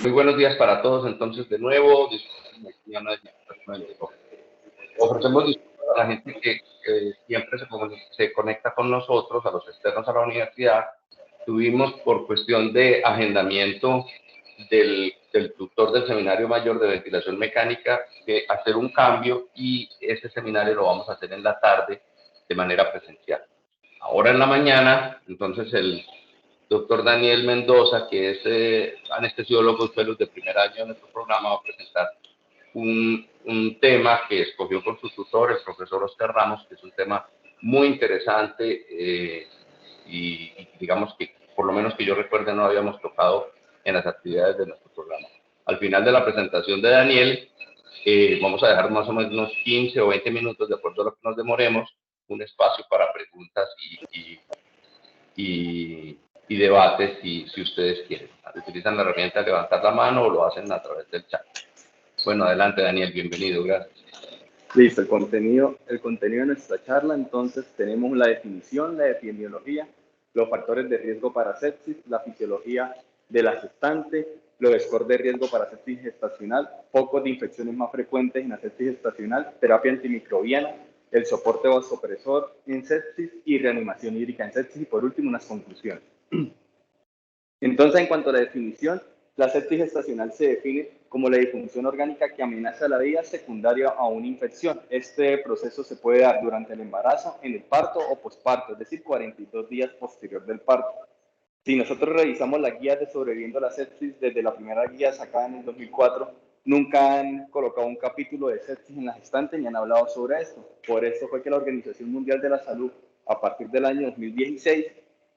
Muy buenos días para todos. Entonces, de nuevo, ofrecemos disculpas a la gente que siempre se conecta con nosotros, a los externos a la universidad. Tuvimos, por cuestión de agendamiento del tutor del Seminario Mayor de Ventilación Mecánica, que hacer un cambio, y ese seminario lo vamos a hacer en la tarde de manera presencial. Ahora en la mañana, entonces, el doctor Daniel Mendoza, que es anestesiólogo de suelos de primer año de nuestro programa, va a presentar un tema que escogió con su tutor, el profesor Oscar Ramos, que es un tema muy interesante y digamos que, por lo menos que yo recuerde, no habíamos tocado en las actividades de nuestro programa. Al final de la presentación de Daniel, vamos a dejar más o menos unos 15 o 20 minutos, de acuerdo a lo que nos demoremos, un espacio para preguntas y debates, si ustedes quieren. Utilizan la herramienta de levantar la mano o lo hacen a través del chat. Bueno, adelante, Daniel, bienvenido, gracias. Listo, el contenido de nuestra charla. Entonces tenemos la definición, la epidemiología, los factores de riesgo para sepsis, la fisiología de la gestante, los scores de riesgo para sepsis gestacional, focos de infecciones más frecuentes en la sepsis gestacional, terapia antimicrobiana, el soporte vasopresor en sepsis y reanimación hídrica en sepsis, y por último unas conclusiones. Entonces, en cuanto a la definición, la sepsis gestacional se define como la disfunción orgánica que amenaza la vida secundaria a una infección. Este proceso se puede dar durante el embarazo, en el parto o posparto, es decir, 42 días posterior del parto. Si nosotros revisamos las guías de sobreviviendo a la sepsis, desde la primera guía sacada en el 2004, nunca han colocado un capítulo de sepsis en la gestante ni han hablado sobre esto. Por eso fue que la Organización Mundial de la Salud, a partir del año 2016,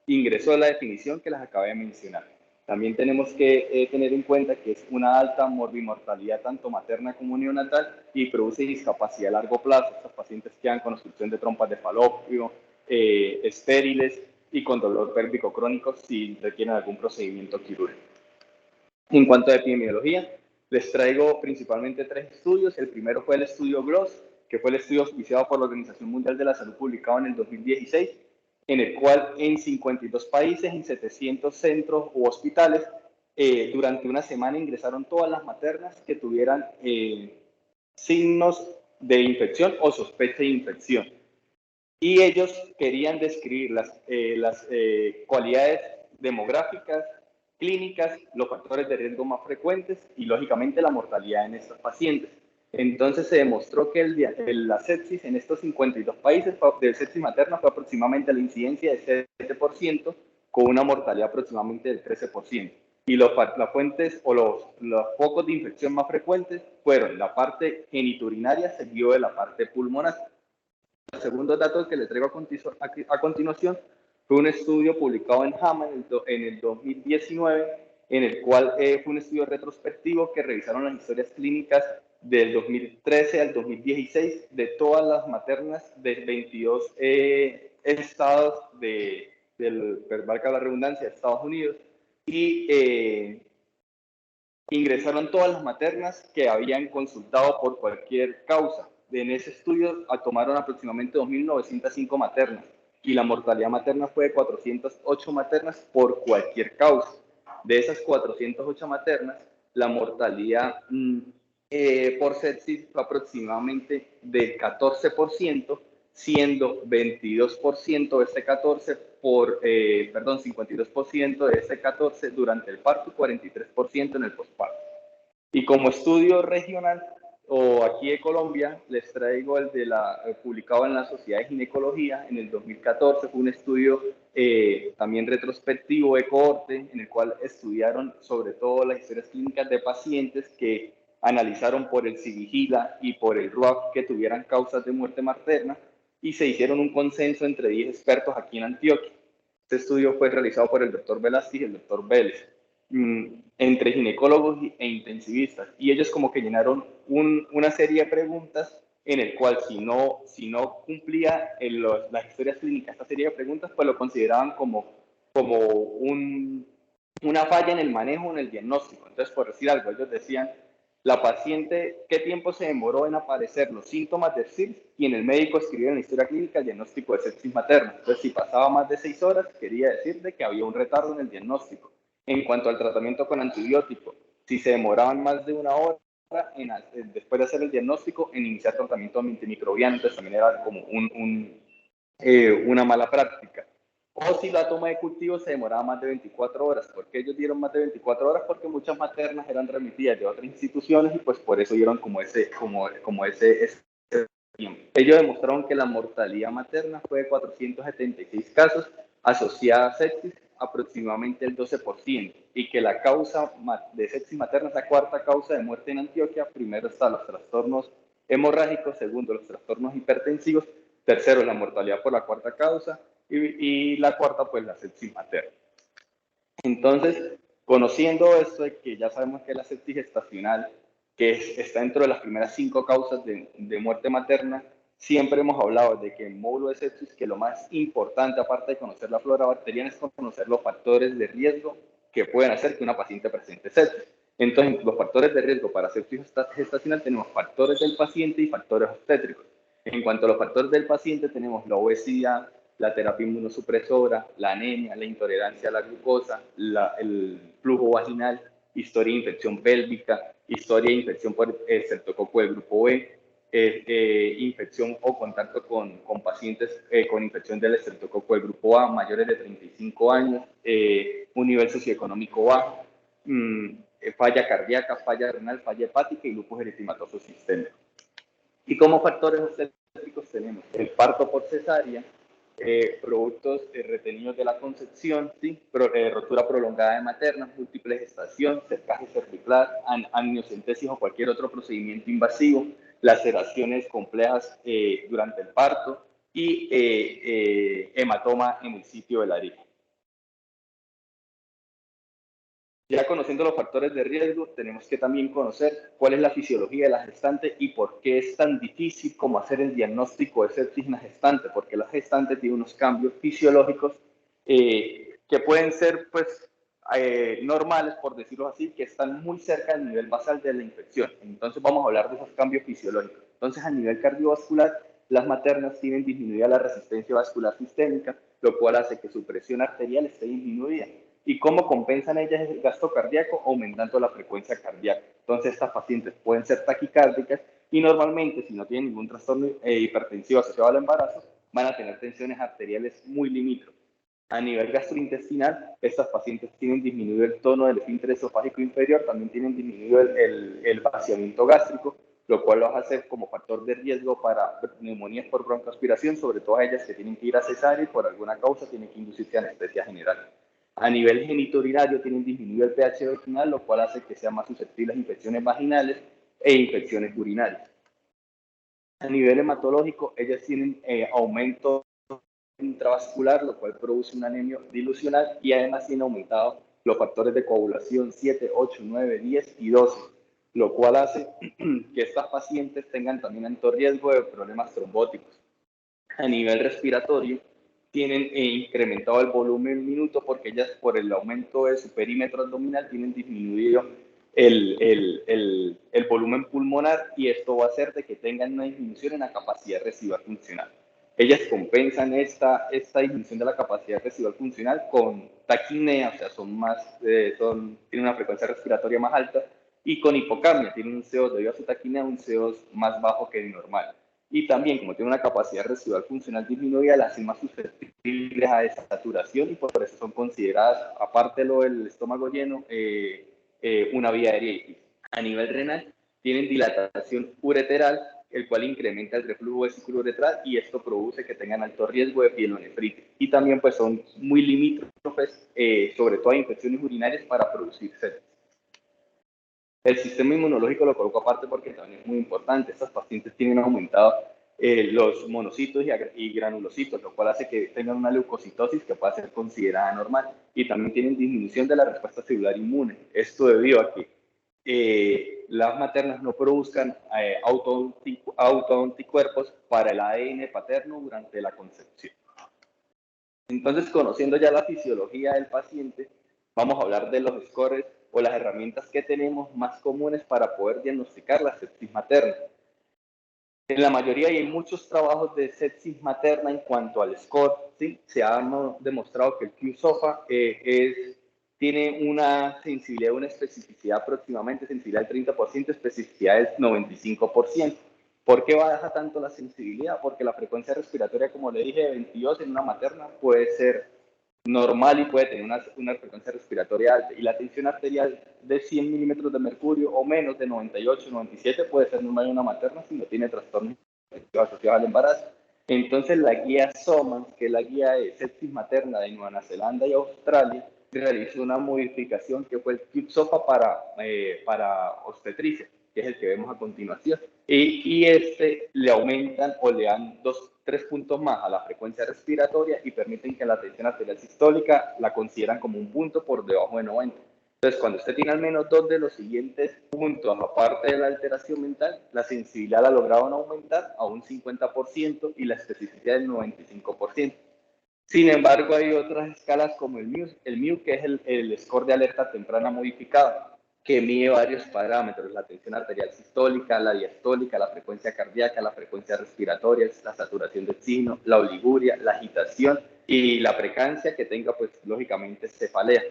ingresó la definición que les acabé de mencionar. También tenemos que tener en cuenta que es una alta morbimortalidad tanto materna como neonatal y produce discapacidad a largo plazo. Estos pacientes quedan con obstrucción de trompas de falopio, estériles y con dolor pélvico crónico si requieren algún procedimiento quirúrgico. En cuanto a epidemiología, les traigo principalmente 3 estudios. El primero fue el estudio GLOS, que fue el estudio auspiciado por la Organización Mundial de la Salud, publicado en el 2016, en el cual en 52 países, en 700 centros u hospitales, durante una semana ingresaron todas las maternas que tuvieran signos de infección o sospecha de infección. Y ellos querían describir las cualidades demográficas, clínicas, los factores de riesgo más frecuentes y, lógicamente, la mortalidad en estos pacientes. Entonces se demostró que la sepsis en estos 52 países de sepsis materna fue aproximadamente la incidencia de 7%, con una mortalidad aproximadamente del 13%. Y las fuentes o los focos de infección más frecuentes fueron la parte genitourinaria, seguido de la parte pulmonar. El segundo dato que le traigo a continuación fue un estudio publicado en JAMA en el 2019, en el cual fue un estudio retrospectivo que revisaron las historias clínicas del 2013 al 2016 de todas las maternas de 22 estados valga la redundancia, de Estados Unidos, y ingresaron todas las maternas que habían consultado por cualquier causa. En ese estudio tomaron aproximadamente 2.905 maternas y la mortalidad materna fue de 408 maternas por cualquier causa. De esas 408 maternas, la mortalidad por sepsis fue aproximadamente del 14%, siendo 22% de ese 14 52% de ese 14 durante el parto y 43% en el posparto. Y como estudio regional, o aquí de Colombia, les traigo el publicado en la Sociedad de Ginecología en el 2014. Fue un estudio también retrospectivo de cohorte, en el cual estudiaron sobre todo las historias clínicas de pacientes que analizaron por el Civigila y por el RUAF que tuvieran causas de muerte materna, y se hicieron un consenso entre 10 expertos aquí en Antioquia. Este estudio fue realizado por el doctor Velázquez y el doctor Vélez, entre ginecólogos e intensivistas, y ellos como que llenaron una serie de preguntas en el cual si no cumplía las historias clínicas esta serie de preguntas, pues lo consideraban como una falla en el manejo, en el diagnóstico. Entonces, por decir algo, ellos decían: la paciente, ¿qué tiempo se demoró en aparecer los síntomas de sepsis? Y en el médico escribió en la historia clínica el diagnóstico de sepsis materna. Entonces, si pasaba más de 6 horas, quería decir de que había un retardo en el diagnóstico. En cuanto al tratamiento con antibiótico, Si se demoraban más de una hora después de hacer el diagnóstico, en iniciar tratamiento antimicrobiano, entonces también era como una mala práctica. O si la toma de cultivo se demoraba más de 24 horas. ¿Por qué ellos dieron más de 24 horas? Porque muchas maternas eran remitidas de otras instituciones y pues por eso dieron como ese tiempo. Ellos demostraron que la mortalidad materna fue de 476 casos asociada a sepsis, aproximadamente el 12%, y que la causa de sepsis materna es la cuarta causa de muerte en Antioquia. Primero están los trastornos hemorrágicos, segundo los trastornos hipertensivos, tercero la mortalidad por la cuarta causa y la cuarta pues la sepsis materna. Entonces, conociendo esto de que ya sabemos que la sepsis gestacional, que está dentro de las primeras 5 causas de muerte materna, siempre hemos hablado de que en módulo de sepsis, que lo más importante, aparte de conocer la flora bacteriana, es conocer los factores de riesgo que pueden hacer que una paciente presente sepsis. Entonces, los factores de riesgo para sepsis gestacional tenemos factores del paciente y factores obstétricos. En cuanto a los factores del paciente, tenemos la obesidad, la terapia inmunosupresora, la anemia, la intolerancia a la glucosa, el flujo vaginal, historia de infección pélvica, historia de infección por estreptococo del grupo B, infección o contacto con pacientes con infección del estreptococo del grupo A, mayores de 35 años, un nivel socioeconómico bajo, falla cardíaca, falla renal, falla hepática y lupus eritematoso sistémico. Y como factores obstétricos tenemos el parto por cesárea, productos retenidos de la concepción, ¿sí? Rotura prolongada de materna, múltiple gestación, cercaje cervical, amniocentesis o cualquier otro procedimiento invasivo, laceraciones complejas durante el parto y hematoma en el sitio de la herida. Ya conociendo los factores de riesgo, tenemos que también conocer cuál es la fisiología de la gestante y por qué es tan difícil como hacer el diagnóstico de sepsis en la gestante, porque la gestante tiene unos cambios fisiológicos que pueden ser pues normales, por decirlo así, que están muy cerca del nivel basal de la infección. Entonces vamos a hablar de esos cambios fisiológicos. Entonces a nivel cardiovascular, las maternas tienen disminuida la resistencia vascular sistémica, lo cual hace que su presión arterial esté disminuida. ¿Y cómo compensan ellas el gasto cardíaco? Aumentando la frecuencia cardíaca. Entonces, estas pacientes pueden ser taquicárdicas y normalmente, si no tienen ningún trastorno hipertensivo asociado al embarazo, van a tener tensiones arteriales muy limítrofes. A nivel gastrointestinal, estas pacientes tienen disminuido el tono del esfínter esofágico inferior, también tienen disminuido el vaciamiento gástrico, lo cual los hace como factor de riesgo para neumonías por broncoaspiración, sobre todo a ellas que tienen que ir a cesárea y por alguna causa tienen que inducirse a anestesia general. A nivel genitourinario tienen disminuido el pH vaginal, lo cual hace que sean más susceptibles a infecciones vaginales e infecciones urinarias. A nivel hematológico, ellas tienen aumento intravascular, lo cual produce una anemia dilucional y además tienen aumentado los factores de coagulación 7, 8, 9, 10 y 12, lo cual hace que estas pacientes tengan también alto riesgo de problemas trombóticos. A nivel respiratorio, tienen incrementado el volumen minuto porque ellas por el aumento de su perímetro abdominal tienen disminuido el volumen pulmonar y esto va a hacer de que tengan una disminución en la capacidad residual funcional. Ellas compensan esta disminución de la capacidad residual funcional con taquinea, o sea, tienen una frecuencia respiratoria más alta, y con hipocapnia, tienen un CO2 debido a su taquinea, un CO2 más bajo que el normal. Y también, como tiene una capacidad residual funcional disminuida, las hacen más susceptibles a desaturación y por eso son consideradas, aparte de lo del estómago lleno, una vía aérea difícil. A nivel renal, tienen dilatación ureteral, el cual incrementa el reflujo vesículo uretral y esto produce que tengan alto riesgo de pielonefritis. Y también pues son muy limítrofes, sobre todo a infecciones urinarias para producir sepsis. El sistema inmunológico lo coloco aparte porque también es muy importante. Estas pacientes tienen aumentado los monocitos y granulocitos, lo cual hace que tengan una leucocitosis que pueda ser considerada normal. Y también tienen disminución de la respuesta celular inmune. Esto debido a que las maternas no produzcan autoanticuerpos para el ADN paterno durante la concepción. Entonces, conociendo ya la fisiología del paciente, vamos a hablar de los scores o las herramientas que tenemos más comunes para poder diagnosticar la sepsis materna. En la mayoría y en muchos trabajos de sepsis materna en cuanto al score, ¿sí? Se ha demostrado que el Q-SOFA tiene tiene una sensibilidad, una especificidad aproximadamente, sensibilidad del 30%, especificidad del 95%. ¿Por qué baja tanto la sensibilidad? Porque la frecuencia respiratoria, como le dije, de 22 en una materna puede ser normal y puede tener una frecuencia respiratoria alta. Y la tensión arterial de 100 milímetros de mercurio o menos de 98, 97 puede ser normal en una materna si no tiene trastornos asociados al embarazo. Entonces la guía SOMAS, que es la guía de sepsis materna de Nueva Zelanda y Australia, realizó una modificación que fue el QSOFA para obstetricia, que es el que vemos a continuación. Y este le aumentan o le dan 3 puntos más a la frecuencia respiratoria y permiten que la tensión arterial sistólica la consideran como un punto por debajo de 90. Entonces, cuando usted tiene al menos 2 de los siguientes puntos, aparte de la alteración mental, la sensibilidad la lograron aumentar a un 50% y la especificidad del 95%. Sin embargo, hay otras escalas como el MIU que es el score de alerta temprana modificado, que mide varios parámetros, la tensión arterial sistólica, la diastólica, la frecuencia cardíaca, la frecuencia respiratoria, la saturación de oxígeno, la oliguria, la agitación y la precancia que tenga, pues, lógicamente, cefalea.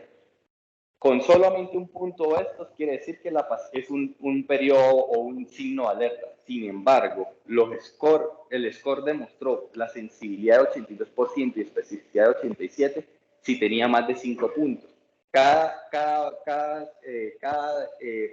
Con solamente un punto de estos quiere decir que es un periodo o un signo de alerta. Sin embargo, el score demostró la sensibilidad de 82% y especificidad de 87% si tenía más de 5 puntos. Cada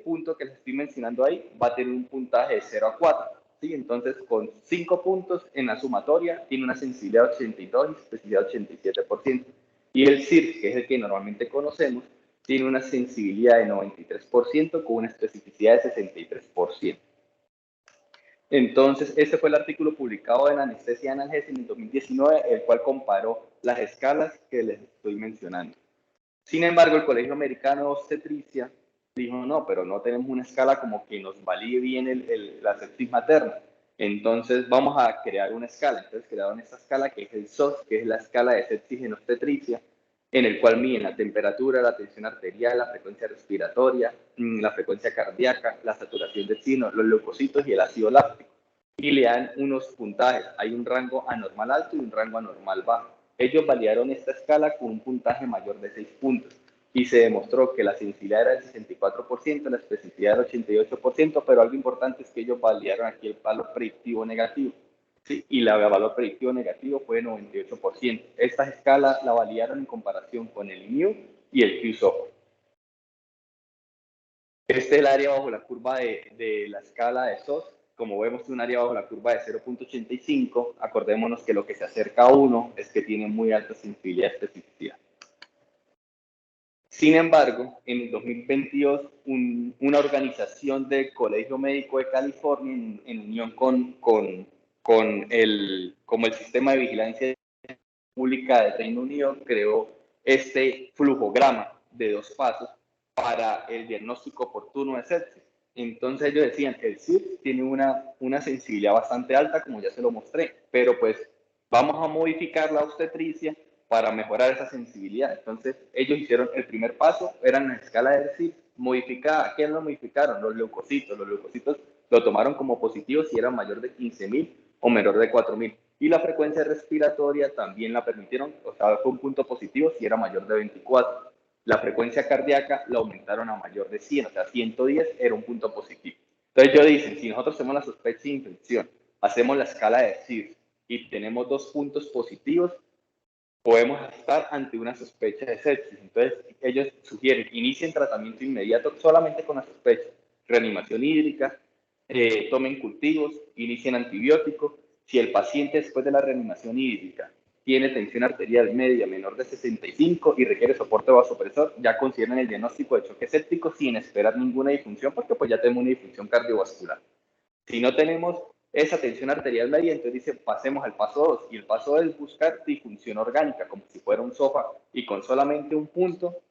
punto que les estoy mencionando ahí va a tener un puntaje de 0 a 4. ¿Sí? Entonces, con 5 puntos en la sumatoria, tiene una sensibilidad de 82 y especificidad de 87%. Y el CIRS, que es el que normalmente conocemos, tiene una sensibilidad de 93% con una especificidad de 63%. Entonces, este fue el artículo publicado en Anestesia y Analgesia en el 2019, el cual comparó las escalas que les estoy mencionando. Sin embargo, el Colegio Americano de Obstetricia dijo, no, pero no tenemos una escala como que nos valide bien la sepsis materna. Entonces, vamos a crear una escala. Entonces, crearon esta escala que es el SOS, que es la escala de sepsis en obstetricia, en el cual miden la temperatura, la tensión arterial, la frecuencia respiratoria, la frecuencia cardíaca, la saturación de oxígeno, los leucocitos y el ácido láctico. Y le dan unos puntajes. Hay un rango anormal alto y un rango anormal bajo. Ellos validaron esta escala con un puntaje mayor de 6 puntos y se demostró que la sensibilidad era del 64%, la especificidad del 88%, pero algo importante es que ellos validaron aquí el valor predictivo negativo. ¿Sí? Y el valor predictivo negativo fue de 98%. Estas escalas la validaron en comparación con el MIU y el QSOFA. Este es el área bajo la curva de la escala de SOS. Como vemos, es un área bajo la curva de 0.85. Acordémonos que lo que se acerca a 1 es que tiene muy alta sensibilidad y especificidad. Sin embargo, en el 2022, una organización del Colegio Médico de California, en unión como el Sistema de Vigilancia Pública del Reino Unido, creó este flujograma de 2 pasos para el diagnóstico oportuno de sepsis. Entonces ellos decían, el CIRS tiene una sensibilidad bastante alta, como ya se lo mostré, pero pues vamos a modificar la obstetricia para mejorar esa sensibilidad. Entonces ellos hicieron el primer paso, eran la escala del CIRS modificada. ¿Qué lo modificaron? Los leucocitos. Los leucocitos lo tomaron como positivo si era mayor de 15.000 o menor de 4.000. Y la frecuencia respiratoria también la permitieron, o sea, fue un punto positivo si era mayor de 24. La frecuencia cardíaca la aumentaron a mayor de 100, o sea, 110 era un punto positivo. Entonces ellos dicen, si nosotros hacemos la sospecha de infección, hacemos la escala de CIRS y tenemos 2 puntos positivos, podemos estar ante una sospecha de sepsis. Entonces ellos sugieren, inicien tratamiento inmediato solamente con la sospecha, reanimación hídrica, tomen cultivos, inicien antibióticos. Si el paciente después de la reanimación hídrica tiene tensión arterial media menor de 65 y requiere soporte vasopresor, ya consideran el diagnóstico de choque séptico sin esperar ninguna disfunción, porque pues ya tenemos una disfunción cardiovascular. Si no tenemos esa tensión arterial media, entonces dice, pasemos al paso 2, y el paso 2 es buscar disfunción orgánica, como si fuera un sofá, y con solamente un punto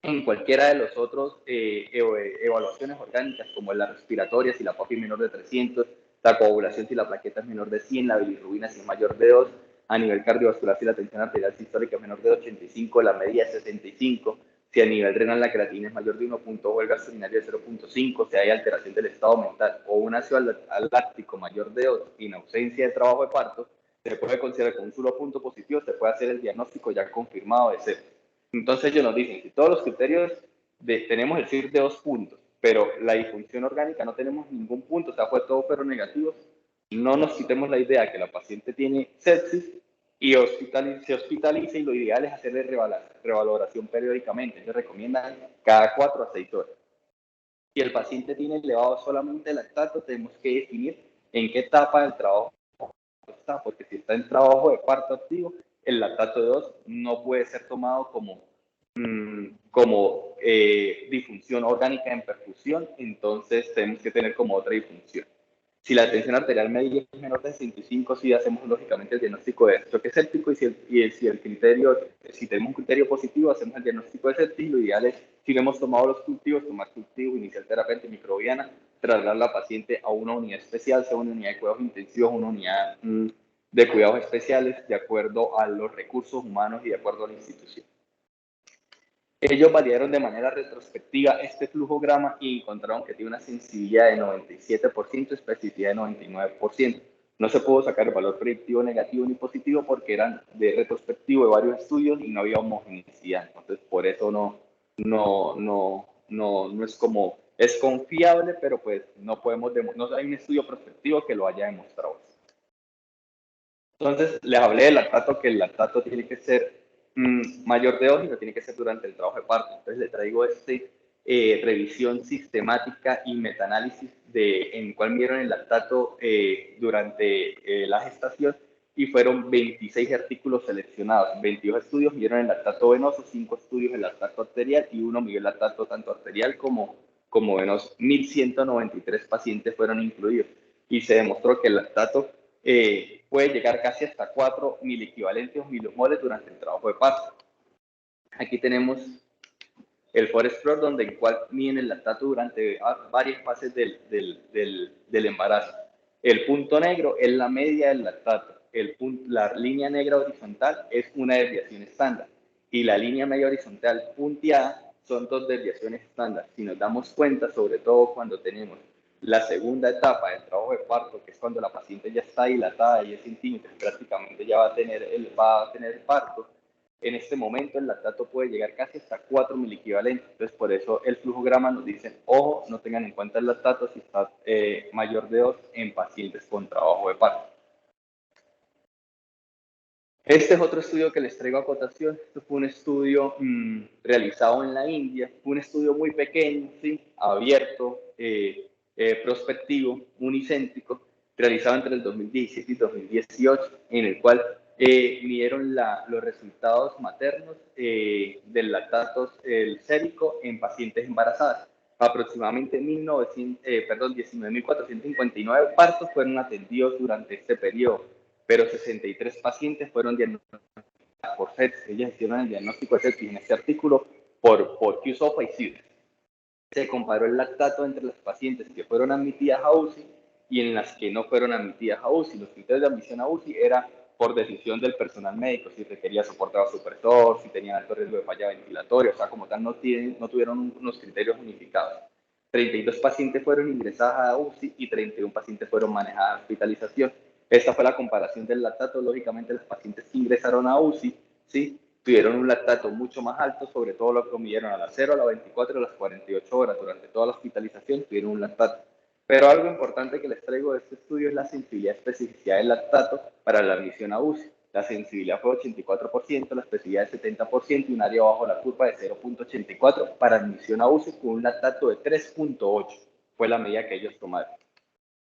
en cualquiera de los otros evaluaciones orgánicas, como la respiratoria, si la PAPI es menor de 300, la coagulación si la plaqueta es menor de 100, la bilirrubina si es mayor de 2, a nivel cardiovascular si la tensión arterial sistólica es menor de 85, la media es 65, si a nivel renal la creatina es mayor de 1 punto o el gas urinario de 0.5, si hay alteración del estado mental o un ácido láctico mayor de 2 y en ausencia de trabajo de parto, se puede considerar con un solo punto positivo, se puede hacer el diagnóstico ya confirmado de sepsis. Entonces ellos nos dicen, si todos los criterios tenemos el CIR de 2 puntos, pero la disfunción orgánica no tenemos ningún punto, o sea, fue todo pero negativo, no nos quitemos la idea que la paciente tiene sepsis y se hospitaliza, y lo ideal es hacerle revaloración periódicamente. Ellos recomiendan cada 4 a 6 horas. Si el paciente tiene elevado solamente lactato, tenemos que definir en qué etapa del trabajo está, porque si está en trabajo de parto activo, el lactato de 2 no puede ser tomado como disfunción orgánica en perfusión, entonces tenemos que tener como otra disfunción. Si la tensión arterial media es menor de 65, sí hacemos lógicamente el diagnóstico de choque séptico, y si tenemos un criterio positivo, hacemos el diagnóstico de sepsis. Lo ideal es, si no hemos tomado los cultivos, tomar cultivo, iniciar terapia antimicrobiana, trasladar a la paciente a una unidad especial, sea una unidad de cuidados intensivos, una unidad de cuidados especiales, de acuerdo a los recursos humanos y de acuerdo a la institución. Ellos validaron de manera retrospectiva este flujograma y encontraron que tiene una sensibilidad de 97%, especificidad de 99%. No se pudo sacar el valor predictivo negativo ni positivo porque eran de retrospectivo de varios estudios y no había homogeneidad. Entonces, por eso no es como, es confiable, pero pues no hay un estudio prospectivo que lo haya demostrado. Entonces, les hablé del lactato, que el lactato tiene que ser mayor de 2 y no tiene que ser durante el trabajo de parto. Entonces, le traigo revisión sistemática y metaanálisis en el cual midieron el lactato durante la gestación, y fueron 26 artículos seleccionados. 22 estudios midieron el lactato venoso, 5 estudios el lactato arterial y uno midió el lactato tanto arterial como venoso. 1.193 pacientes fueron incluidos y se demostró que el lactato puede llegar casi hasta 4 miliequivalentes o milimoles durante el trabajo de parto. Aquí tenemos el Forest Plot, donde el cual miden el lactato durante varias fases del embarazo. El punto negro es la media del lactato. La línea negra horizontal es una desviación estándar y la línea media horizontal punteada son 2 desviaciones estándar. Si nos damos cuenta, sobre todo cuando tenemos la segunda etapa del trabajo de parto, que es cuando la paciente ya está dilatada, 10 centímetros, prácticamente ya va a tener el parto, en este momento el lactato puede llegar casi hasta 4 miliequivalentes. Entonces, por eso el flujograma nos dice, ojo, no tengan en cuenta el lactato si está mayor de 2 en pacientes con trabajo de parto. Este es otro estudio que les traigo a cotación. Esto fue un estudio realizado en la India. Fue un estudio muy pequeño, ¿sí? Abierto, prospectivo, unicéntrico, realizado entre el 2017 y 2018, en el cual midieron los resultados maternos del lactato sérico en pacientes embarazadas. Aproximadamente 19.459 partos fueron atendidos durante este periodo, pero 63 pacientes fueron diagnosticados por sepsis. Ellas hicieron el diagnóstico de sepsis en este artículo por QSOFA y CIDR. Se comparó el lactato entre las pacientes que fueron admitidas a UCI y en las que no fueron admitidas a UCI. Los criterios de admisión a UCI era por decisión del personal médico, si requería soporte vasopresor, si tenían alto riesgo de falla ventilatoria, o sea, como tal no tuvieron unos criterios unificados. 32 pacientes fueron ingresadas a UCI y 31 pacientes fueron manejadas a hospitalización. Esta fue la comparación del lactato. Lógicamente, las pacientes que ingresaron a UCI, ¿sí?, tuvieron un lactato mucho más alto, sobre todo lo que midieron a las 0, a las 24 y a las 48 horas. Durante toda la hospitalización tuvieron un lactato. Pero algo importante que les traigo de este estudio es la sensibilidad y especificidad del lactato para la admisión a UCI. La sensibilidad fue 84%, la especificidad de 70% y un área bajo la curva de 0.84 para admisión a UCI con un lactato de 3.8. Fue la medida que ellos tomaron.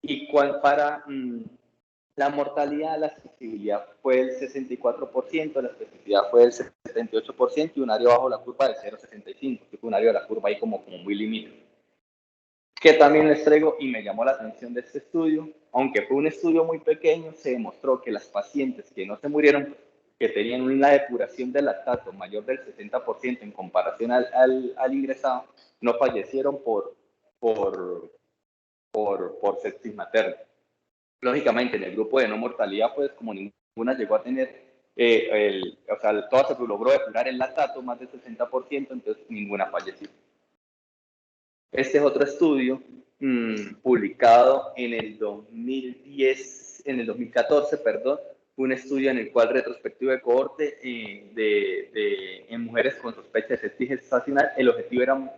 Y para la mortalidad, la sensibilidad fue el 64%, la especificidad fue el 78% y un área bajo la curva de 0.65, que fue un área de la curva ahí como muy limítrofe. Que también les traigo y me llamó la atención de este estudio, aunque fue un estudio muy pequeño, se demostró que las pacientes que no se murieron, que tenían una depuración del lactato mayor del 60% en comparación al ingresado, no fallecieron por sepsis materna. Lógicamente, en el grupo de no mortalidad, pues como ninguna llegó a tener, todas se logró depurar el lactato, más del 60%, entonces ninguna falleció. Este es otro estudio publicado en el 2014, un estudio en el cual retrospectivo de cohorte en mujeres con sospecha de sepsis gestacional. El objetivo era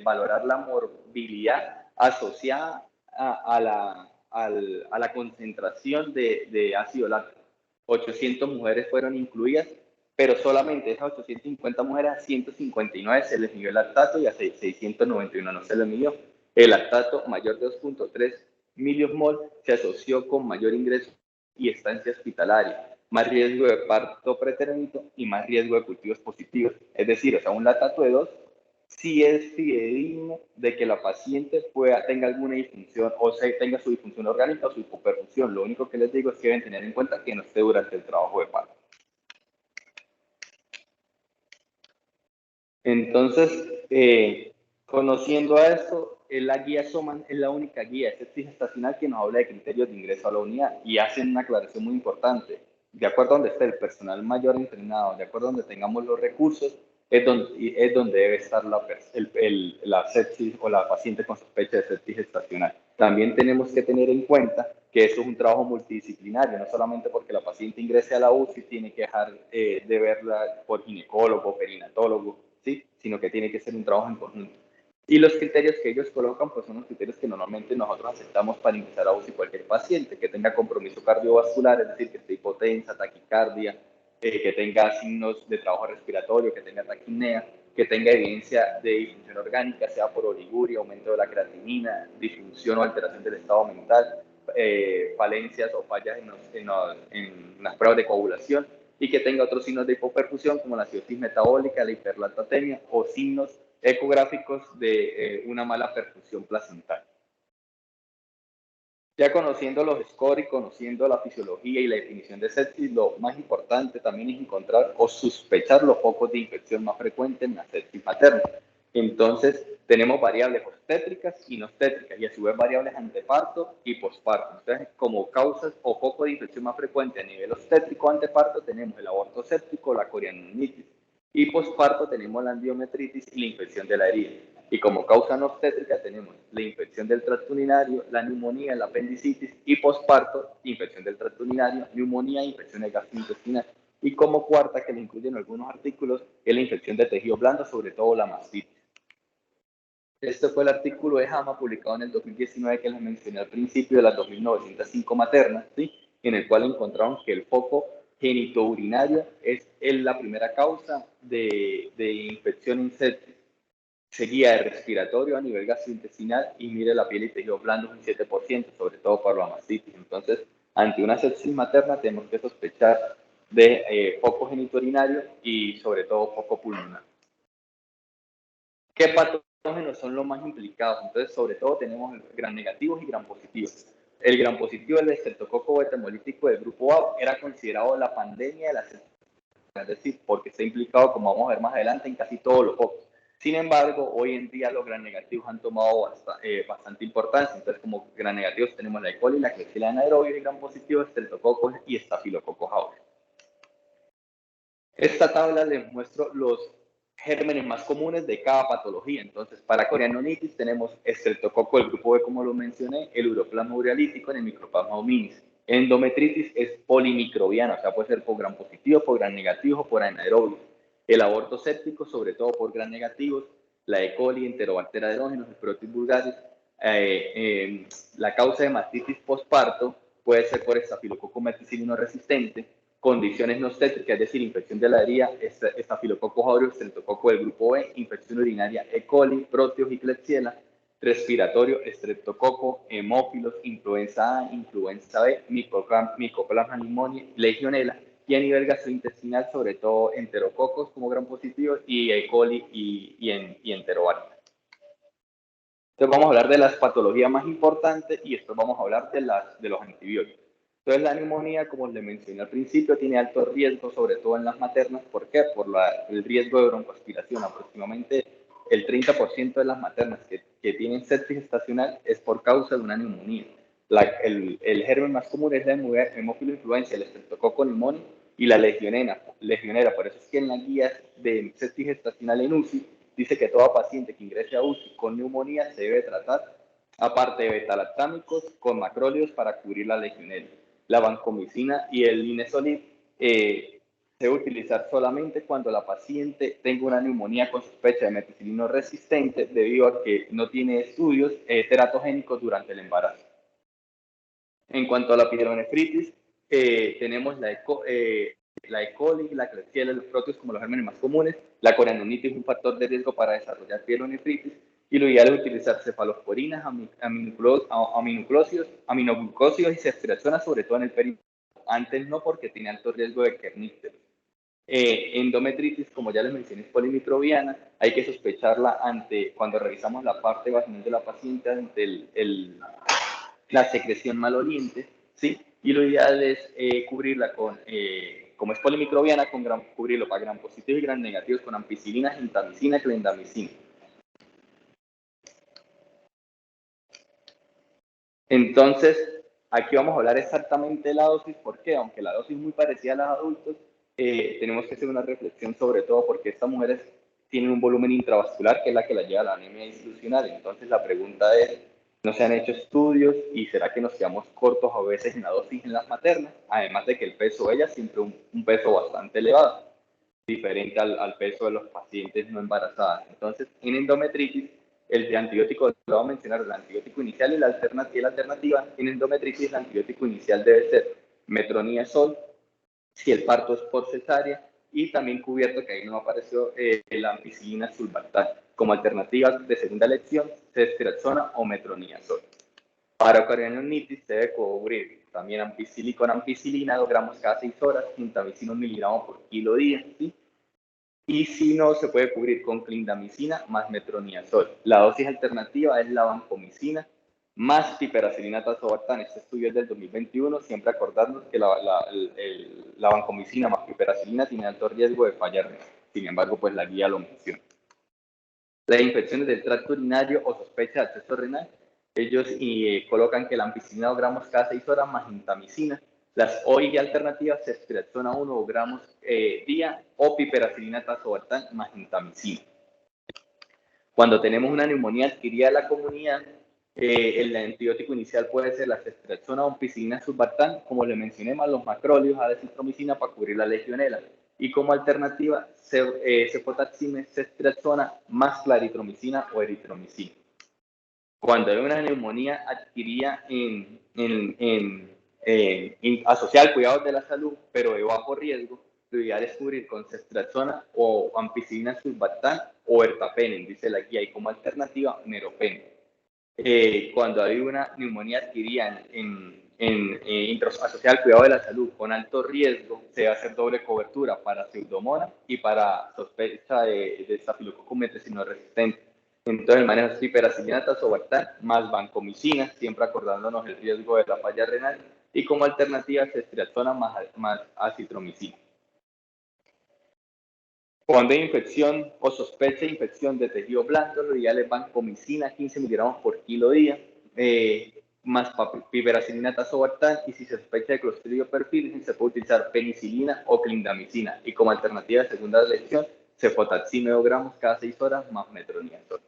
valorar la morbilidad asociada a la concentración de ácido láctico. 800 mujeres fueron incluidas, pero solamente esas 850 mujeres, a 159 se les midió el lactato y a 691 no se les midió. El lactato mayor de 2.3 miliosmol se asoció con mayor ingreso y estancia hospitalaria, más riesgo de parto pretérmino y más riesgo de cultivos positivos. Es decir, o sea, un lactato de 2 sí es fidedigno de que la paciente tenga alguna disfunción o tenga su disfunción orgánica o su hipoperfusión. Lo único que les digo es que deben tener en cuenta que no esté durante el trabajo de parto. Entonces, conociendo a esto, la guía SOMAN es la única guía de sepsis gestacional que nos habla de criterios de ingreso a la unidad y hacen una aclaración muy importante. De acuerdo a donde esté el personal mayor entrenado, de acuerdo a donde tengamos los recursos, es donde debe estar la sepsis o la paciente con sospecha de sepsis gestacional. También tenemos que tener en cuenta que eso es un trabajo multidisciplinario, no solamente porque la paciente ingrese a la UCI tiene que dejar de verla por ginecólogo, perinatólogo, ¿sí? Sino que tiene que ser un trabajo en conjunto. Y los criterios que ellos colocan pues son los criterios que normalmente nosotros aceptamos para ingresar a UCI cualquier paciente, que tenga compromiso cardiovascular, es decir, que esté hipotensa, taquicardia, que tenga signos de trabajo respiratorio, que tenga taquipnea, que tenga evidencia de disfunción orgánica, sea por oliguria, aumento de la creatinina, disfunción o alteración del estado mental, falencias o fallas en las pruebas de coagulación, y que tenga otros signos de hipoperfusión como la cirrosis metabólica, la hiperlactatemia o signos ecográficos de una mala perfusión placental. Ya conociendo los scores y conociendo la fisiología y la definición de sepsis, lo más importante también es encontrar o sospechar los focos de infección más frecuentes en la sepsis materna. Entonces, tenemos variables obstétricas y no obstétricas, y a su vez variables anteparto y posparto. Entonces, como causas o foco de infección más frecuente a nivel obstétrico anteparto, tenemos el aborto séptico, la corianonitis, y posparto tenemos la endiometritis y la infección de la herida. Y como causa no obstétrica tenemos la infección del tracto urinario, la neumonía, la apendicitis, y posparto, infección del tracto urinario, neumonía e infección gastrointestinal. Y como cuarta, que le incluyen algunos artículos, es la infección de tejido blando, sobre todo la mastitis. Este fue el artículo de JAMA publicado en el 2019 que les mencioné al principio, de las 2.905 maternas, ¿sí? En el cual encontraron que el foco genitourinario es la primera causa de infección en sepsis. Seguía de respiratorio a nivel gastrointestinal y mire la piel y tejido blando un 7%, sobre todo por la mastitis. Entonces, ante una sepsis materna tenemos que sospechar de foco genitourinario y sobre todo foco pulmonar. ¿Qué patógenos son los más implicados? Entonces, sobre todo tenemos gram negativos y gram positivos. El gram positivo, el estreptococo beta hemolítico del grupo A, era considerado la pandemia de la sepsis, es decir, porque está implicado, como vamos a ver más adelante, en casi todos los focos. Sin embargo, hoy en día los gram negativos han tomado bastante importancia. Entonces, como gram negativos tenemos la E. coli, la Klebsiella anaerobios, y gram positivos, estreptococos y estafilococcus aureus. Esta tabla les muestro los gérmenes más comunes de cada patología. Entonces, para corianonitis tenemos estreptococo del grupo B, como lo mencioné, el uroplasma urealítico en el microplasma hominis. Endometritis es polimicrobiana, o sea, puede ser por gram positivo, por gram negativo o por anaerobio. El aborto séptico, sobre todo por gram negativos, la E. coli, Enterobacter aerogenes, el Proteus vulgaris. La causa de mastitis postparto puede ser por estafilococo meticilino resistente, condiciones no obstétricas, es decir, infección de la herida, estafilococcus aureus, estreptococo del grupo B, infección urinaria E. coli, Proteus y Klebsiella, respiratorio, estreptococo, hemófilos, influenza A, influenza B, micoplasma pneumoniae, legionela, y a nivel gastrointestinal, sobre todo enterococos como gram positivo y E. coli y enterobacter. Entonces vamos a hablar de las patologías más importantes y después vamos a hablar de los antibióticos. Entonces la neumonía, como les mencioné al principio, tiene alto riesgo, sobre todo en las maternas. ¿Por qué? Por el riesgo de broncoaspiración. Aproximadamente el 30% de las maternas que tienen sepsis gestacional es por causa de una neumonía. El germen más común es la hemófilo influenza, el estreptococo pneumoniae y la legionela. Por eso es que en las guías de sepsis gestacional en UCI dice que toda paciente que ingrese a UCI con neumonía se debe tratar, aparte de betalactámicos, con macrólidos para cubrir la legionela. la vancomicina y el linezolid se debe utilizar solamente cuando la paciente tenga una neumonía con sospecha de meticilino resistente debido a que no tiene estudios teratogénicos durante el embarazo. En cuanto a la pielonefritis, tenemos la E. coli, la Klebsiella, los protios como los gérmenes más comunes. La coreanonitis es un factor de riesgo para desarrollar pielonefritis y lo ideal es utilizar cefalosporinas, aminoglucósidos y ceftriaxona, sobre todo en el periodo. Antes no, porque tiene alto riesgo de kernícteros. Endometritis, como ya les mencioné, es polimicrobiana. Hay que sospecharla cuando revisamos la parte vaginal de la paciente ante la secreción maloliente, ¿sí? Y lo ideal es cubrirla como es polimicrobiana, cubrirlo para gram positivos y gram negativos con ampicilina, gentamicina, clindamicina. Entonces, aquí vamos a hablar exactamente de la dosis, porque aunque la dosis es muy parecida a los adultos, tenemos que hacer una reflexión sobre todo porque estas mujeres tienen un volumen intravascular que es la que la lleva a la anemia institucional. Entonces, la pregunta es, ¿no se han hecho estudios y será que nos quedamos cortos a veces en la dosis en las maternas? Además de que el peso de ellas siempre un peso bastante elevado, diferente al peso de los pacientes no embarazadas. Entonces, en endometritis, el antibiótico, lo voy a mencionar, el antibiótico inicial y la alternativa en endometritis, el antibiótico inicial debe ser metronidazol, si el parto es por cesárea, y también cubierto, que ahí no apareció, la ampicilina sulbactam, como alternativa de segunda elección, ceftriaxona o metronidazol. Para coreanonitis se debe cubrir también con ampicilina, 2 gramos cada 6 horas, gentamicina 1 miligramo por kilo día, ¿sí? Y si no, se puede cubrir con clindamicina más metronidazol. La dosis alternativa es la vancomicina más piperacilina tazobactam. Este estudio es del 2021. Siempre acordarnos que la vancomicina más piperacilina tiene alto riesgo de falla renal. Sin embargo, pues la guía lo menciona. Las infecciones del tracto urinario o sospecha de acceso renal, ellos colocan que la ampicilina 2 gramos cada 6 horas más gentamicina. Las OI alternativas, ceftriaxona 1 gramos día o piperacilina tazobactam más gentamicina. Cuando tenemos una neumonía adquirida de la comunidad, el antibiótico inicial puede ser la ceftriaxona o ampicilina sulbactam, como le mencioné, más los macrólidos, adezitromicina para cubrir la legionela. Y como alternativa, cefotaxime, ceftriaxona más claritromicina o eritromicina. Cuando hay una neumonía adquirida asociada al cuidado de la salud, pero de bajo riesgo, lo ideal es cubrir con ceftriaxona o ampicilina sulbactam o ertapenem, dice la guía, y como alternativa, meropenem. Cuando hay una neumonía adquirida asociada al cuidado de la salud con alto riesgo, se va a hacer doble cobertura para pseudomonas y para sospecha de estafilococcus meticilino resistente. Entonces, el manejo es piperacilina tazobactam más vancomicina, siempre acordándonos el riesgo de la falla renal, y como alternativa, ceftriaxona más acitromicina. Cuando hay infección o sospecha de infección de tejido blando, lo ideal es vancomicina 15 miligramos por kilo día, más piperacilina tazobactam, y si se sospecha de Clostridio perfidis, se puede utilizar penicilina o clindamicina, y como alternativa de segunda elección, cefotaxime 2 gramos cada 6 horas más metronidazol.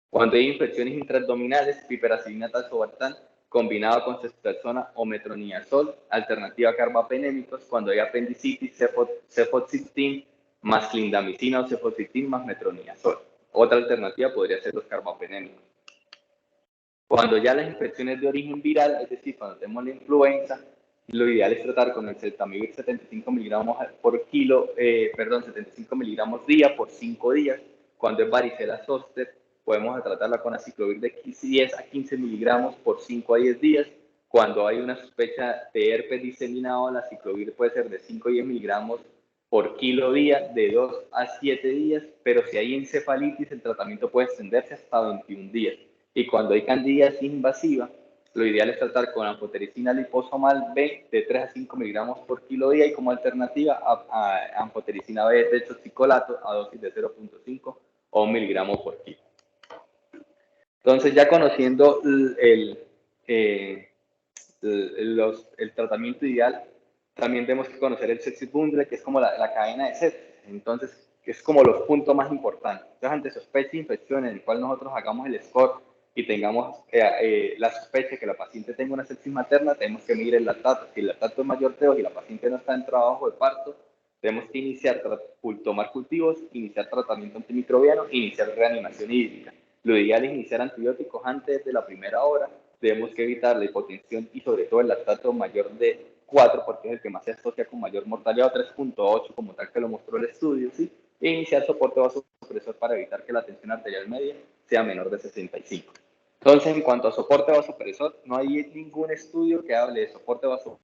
Cuando hay infecciones intraabdominales, piperacilina tazobactam combinado con ceftriaxona o metronidazol, alternativa carbapenémicos. Cuando hay apendicitis, cefoxitin más clindamicina o cefoxitin más metronidazol. Otra alternativa podría ser los carbapenémicos. Cuando ya las infecciones de origen viral, es decir, cuando tenemos la influenza, lo ideal es tratar con el celtamivir 75 miligramos por kilo, 75 miligramos día por 5 días. Cuando es varicela zoster, podemos tratarla con aciclovir de 10 a 15 miligramos por 5 a 10 días. Cuando hay una sospecha de herpes diseminado, la aciclovir puede ser de 5 a 10 miligramos por kilo día, de 2 a 7 días, pero si hay encefalitis, el tratamiento puede extenderse hasta 21 días. Y cuando hay candidiasis invasiva, lo ideal es tratar con amphotericina liposomal B de 3 a 5 miligramos por kilo día, y como alternativa a amphotericina B de tetroxicolato a dosis de 0.5 o 1 miligramo por kilo. Entonces, ya conociendo el tratamiento ideal, también tenemos que conocer el sepsis bundle, que es como la cadena de sepsis. Entonces, es como los puntos más importantes. Entonces, ante sospecha de infección en el cual nosotros hagamos el score y tengamos la sospecha de que la paciente tenga una sepsis materna, tenemos que medir el lactato. Si el lactato es mayor de 2 y la paciente no está en trabajo de parto, tenemos que tomar cultivos, iniciar tratamiento antimicrobiano, iniciar reanimación hídrica. Lo ideal es iniciar antibióticos antes de la primera hora. Debemos que evitar la hipotensión y sobre todo el lactato mayor de 4, porque es el que más se asocia con mayor mortalidad, o 3.8 como tal que lo mostró el estudio, ¿sí? E iniciar soporte vasopresor para evitar que la tensión arterial media sea menor de 65. Entonces, en cuanto a soporte vasopresor, no hay ningún estudio que hable de soporte vasopresor.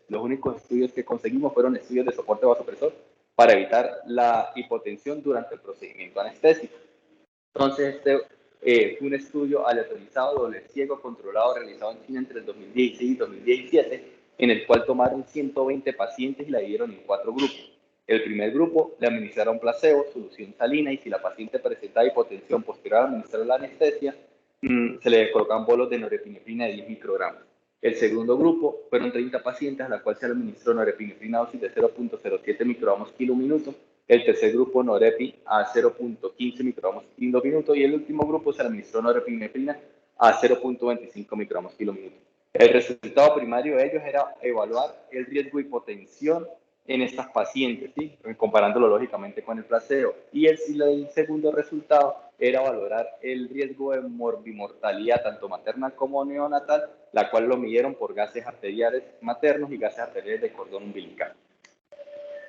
Los únicos estudios que conseguimos fueron estudios de soporte vasopresor para evitar la hipotensión durante el procedimiento anestésico. Entonces, fue un estudio aleatorizado, doble ciego, controlado, realizado en China entre el 2016 y 2017, en el cual tomaron 120 pacientes y la dividieron en 4 grupos. El primer grupo le administraron placebo, solución salina, y si la paciente presentaba hipotensión posterior a administrar la anestesia, se le colocaban bolos de norepinefrina de 10 microgramos. El segundo grupo fueron 30 pacientes a la cual se le administró norepinefrina a dosis de 0.07 microgramos kilo minuto. El tercer grupo norepi a 0.15 microgramos kilo minuto y el último grupo se le administró norepinefrina a 0.25 microgramos kilo minuto. El resultado primario de ellos era evaluar el riesgo de hipotensión en estas pacientes, ¿sí? Comparándolo lógicamente con el placebo. Y el segundo resultado era valorar el riesgo de morbimortalidad tanto maternal como neonatal, la cual lo midieron por gases arteriales maternos y gases arteriales de cordón umbilical.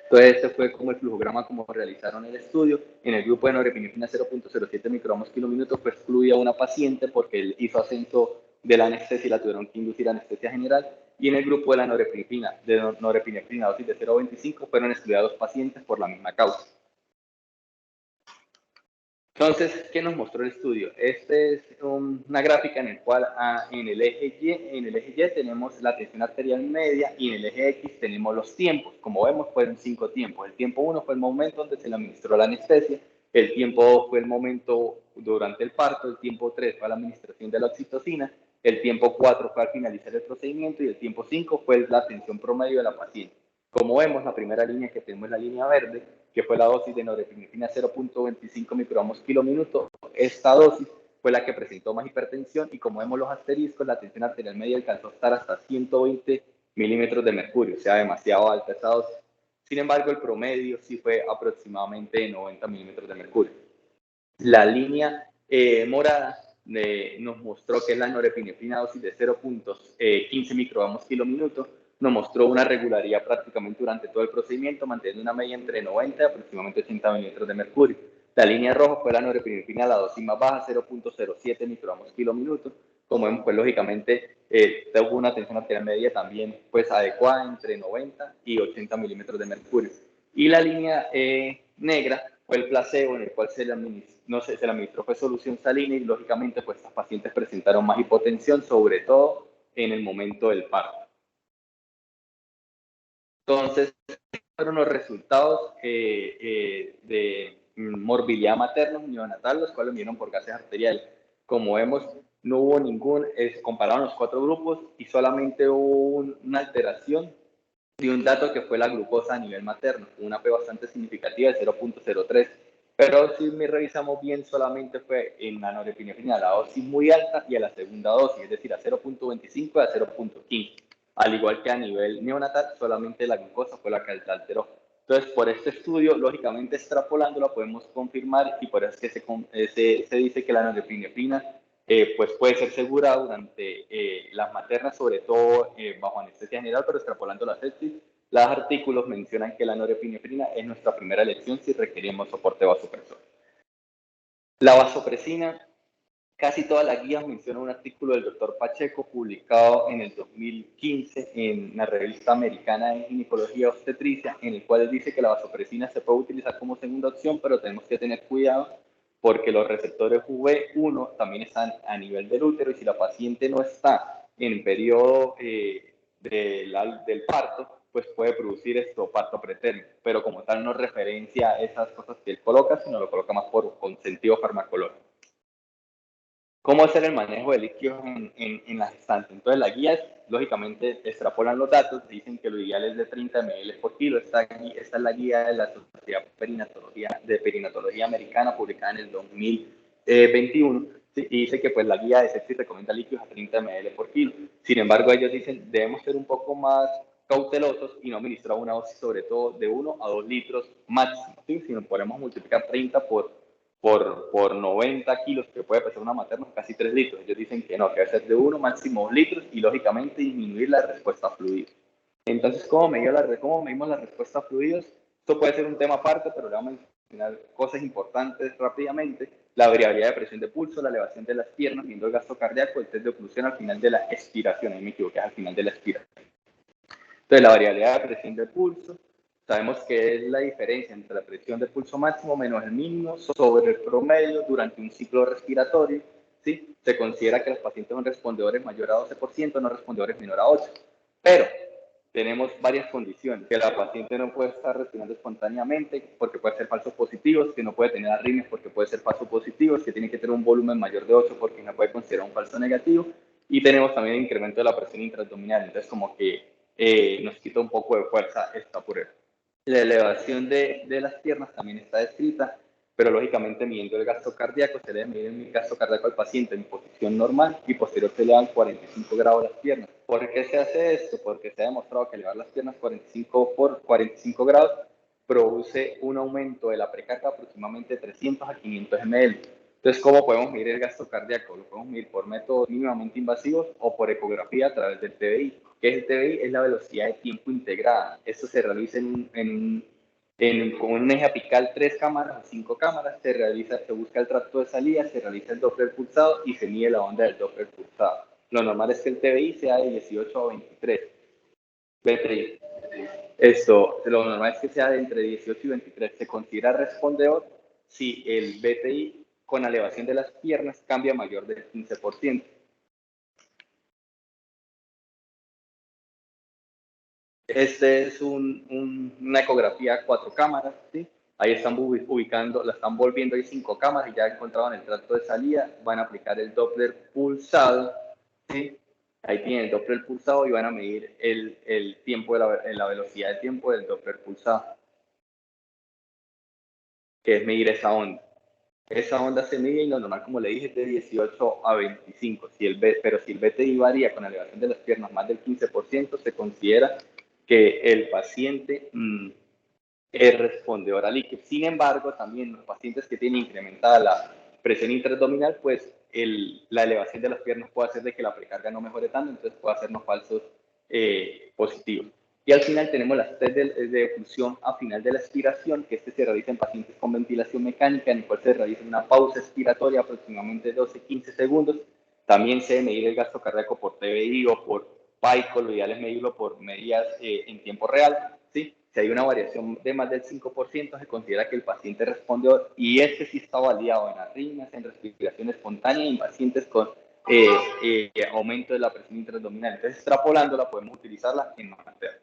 Entonces, este fue como el flujograma como realizaron el estudio. En el grupo de norepinefrina 0.07 microgramos kilo minuto fue excluida una paciente porque él hizo ascenso de la anestesia y la tuvieron que inducir a anestesia general. Y en el grupo de la norepinefrina dosis de 0.25 fueron excluidas 2 pacientes por la misma causa. Entonces, ¿qué nos mostró el estudio? Este es una gráfica en el cual en el eje Y tenemos la tensión arterial media y en el eje X tenemos los tiempos. Como vemos, fueron 5 tiempos. El tiempo 1 fue el momento donde se le administró la anestesia, el tiempo 2 fue el momento durante el parto, el tiempo 3 fue la administración de la oxitocina, el tiempo 4 fue al finalizar el procedimiento y el tiempo 5 fue la tensión promedio de la paciente. Como vemos, la primera línea que tenemos es la línea verde, que fue la dosis de norepinefrina 0.25 microgramos kilo minuto. Esta dosis fue la que presentó más hipertensión y como vemos los asteriscos, la tensión arterial media alcanzó a estar hasta 120 milímetros de mercurio, o sea, demasiado alta esa dosis. Sin embargo, el promedio sí fue aproximadamente de 90 milímetros de mercurio. La línea morada nos mostró que la norepinefrina dosis de 0.15 microgramos kilo minuto nos mostró una regularidad prácticamente durante todo el procedimiento, manteniendo una media entre 90 y aproximadamente 80 milímetros de mercurio. La línea roja fue la norepinefrina, la dosis más baja, 0.07 microgramos kilo minuto. Como vemos, pues lógicamente tuvo una tensión arterial media también pues adecuada entre 90 y 80 milímetros de mercurio. Y la línea negra fue el placebo, en el cual se le administró pues, solución salina y lógicamente pues estas pacientes presentaron más hipotensión, sobre todo en el momento del parto. Entonces, fueron los resultados de morbilidad materna neonatal, los cuales vinieron por gases arteriales. Como vemos, no hubo compararon los 4 grupos y solamente hubo una alteración de un dato que fue la glucosa a nivel materno, con una P bastante significativa de 0.03. Pero si me revisamos bien, solamente fue en la norepinefrina a la dosis muy alta y a la segunda dosis, es decir, a 0.25 y a 0.15. Al igual que a nivel neonatal, solamente la glucosa fue la que alteró. Entonces, por este estudio, lógicamente extrapolándola, podemos confirmar y por eso es que se dice que la norepinefrina pues puede ser segura durante las maternas, sobre todo bajo anestesia general, pero extrapolando la sepsis, los artículos mencionan que la norepinefrina es nuestra primera elección si requerimos soporte vasopresor. La vasopresina, casi todas las guías mencionan un artículo del doctor Pacheco publicado en el 2015 en la revista americana de ginecología y obstetricia, en el cual dice que la vasopresina se puede utilizar como segunda opción, pero tenemos que tener cuidado porque los receptores V1 también están a nivel del útero y si la paciente no está en periodo del parto, pues puede producir parto pretérmino, pero como tal no referencia a esas cosas que él coloca, sino lo coloca más por sentido farmacológico. ¿Cómo hacer el manejo de líquidos en la gestante? Entonces, las guías, lógicamente, extrapolan los datos, dicen que lo ideal es de 30 ml por kilo. Esta es la guía de la Sociedad de Perinatología Americana, publicada en el 2021. ¿sí? Y dice que pues la guía de sepsis recomienda líquidos a 30 ml por kilo. Sin embargo, ellos dicen debemos ser un poco más cautelosos y no administrar una dosis sobre todo de 1 a 2 litros máximo, ¿sí? Si nos podemos multiplicar 30 por 90 kilos que puede pesar una materna, casi 3 litros. Ellos dicen que no, que debe ser de 1 máximo 2 litros y lógicamente disminuir la respuesta a fluidos. Entonces, ¿cómo medimos la respuesta a fluidos? Esto puede ser un tema aparte, pero le vamos a mencionar cosas importantes rápidamente. La variabilidad de presión de pulso, la elevación de las piernas, viendo el gasto cardíaco, el test de oclusión al final de la expiración. Ahí me equivoqué, al final de la expiración. Entonces, la variabilidad de presión de pulso, sabemos que es la diferencia entre la presión de pulso máximo menos el mínimo sobre el promedio durante un ciclo respiratorio. ¿Sí? Se considera que los pacientes son respondedores mayor a 12%, no respondedores menor a 8%. Pero tenemos varias condiciones, que la paciente no puede estar respirando espontáneamente porque puede ser falsos positivos, que no puede tener arritmias porque puede ser falsos positivos, que tiene que tener un volumen mayor de 8 porque no puede considerar un falso negativo, y tenemos también el incremento de la presión intraabdominal, entonces como que nos quita un poco de fuerza esta prueba. La elevación de las piernas también está descrita, pero lógicamente midiendo el gasto cardíaco, se debe medir el gasto cardíaco al paciente en posición normal y posterior se elevan 45 grados las piernas. ¿Por qué se hace esto? Porque se ha demostrado que elevar las piernas 45 grados produce un aumento de la precarga aproximadamente 300 a 500 ml. Entonces, ¿cómo podemos medir el gasto cardíaco? Lo podemos medir por métodos mínimamente invasivos o por ecografía a través del TBI. ¿Qué es el TBI? Es la velocidad de tiempo integrada. Esto se realiza con un eje apical 3 cámaras o 5 cámaras, se busca el tracto de salida, se realiza el Doppler pulsado y se mide la onda del Doppler pulsado. Lo normal es que el TBI sea de 18 a 23. BTI. Lo normal es que sea de entre 18 y 23. Se considera respondedor si el BTI con elevación de las piernas cambia mayor del 15%. Este es una ecografía a 4 cámaras, ¿sí? Ahí están ubicando, la están volviendo ahí 5 cámaras y ya encontraban el tracto de salida, van a aplicar el Doppler pulsado, ¿sí? Ahí tienen el Doppler pulsado y van a medir el tiempo, la velocidad de tiempo del Doppler pulsado, que es medir esa onda. Esa onda se mide y lo normal, como le dije, es de 18 a 25. Pero si el BTI varía con la elevación de las piernas más del 15%, se considera que el paciente es respondedor al líquido. Sin embargo, también los pacientes que tienen incrementada la presión intraabdominal, pues la elevación de las piernas puede hacer de que la precarga no mejore tanto, entonces puede hacernos falsos positivos. Y al final tenemos las test de oclusión a final de la expiración, que se realiza en pacientes con ventilación mecánica, en el cual se realiza una pausa expiratoria aproximadamente 12-15 segundos. También se debe medir el gasto cardíaco por TBI o por PICO, lo ideal es medirlo por medidas en tiempo real, ¿sí? Si hay una variación de más del 5%, se considera que el paciente respondió, y este sí está validado en arritmias, en respiración espontánea y en pacientes con aumento de la presión intraabdominal. Entonces, extrapolándola, podemos utilizarla en materna.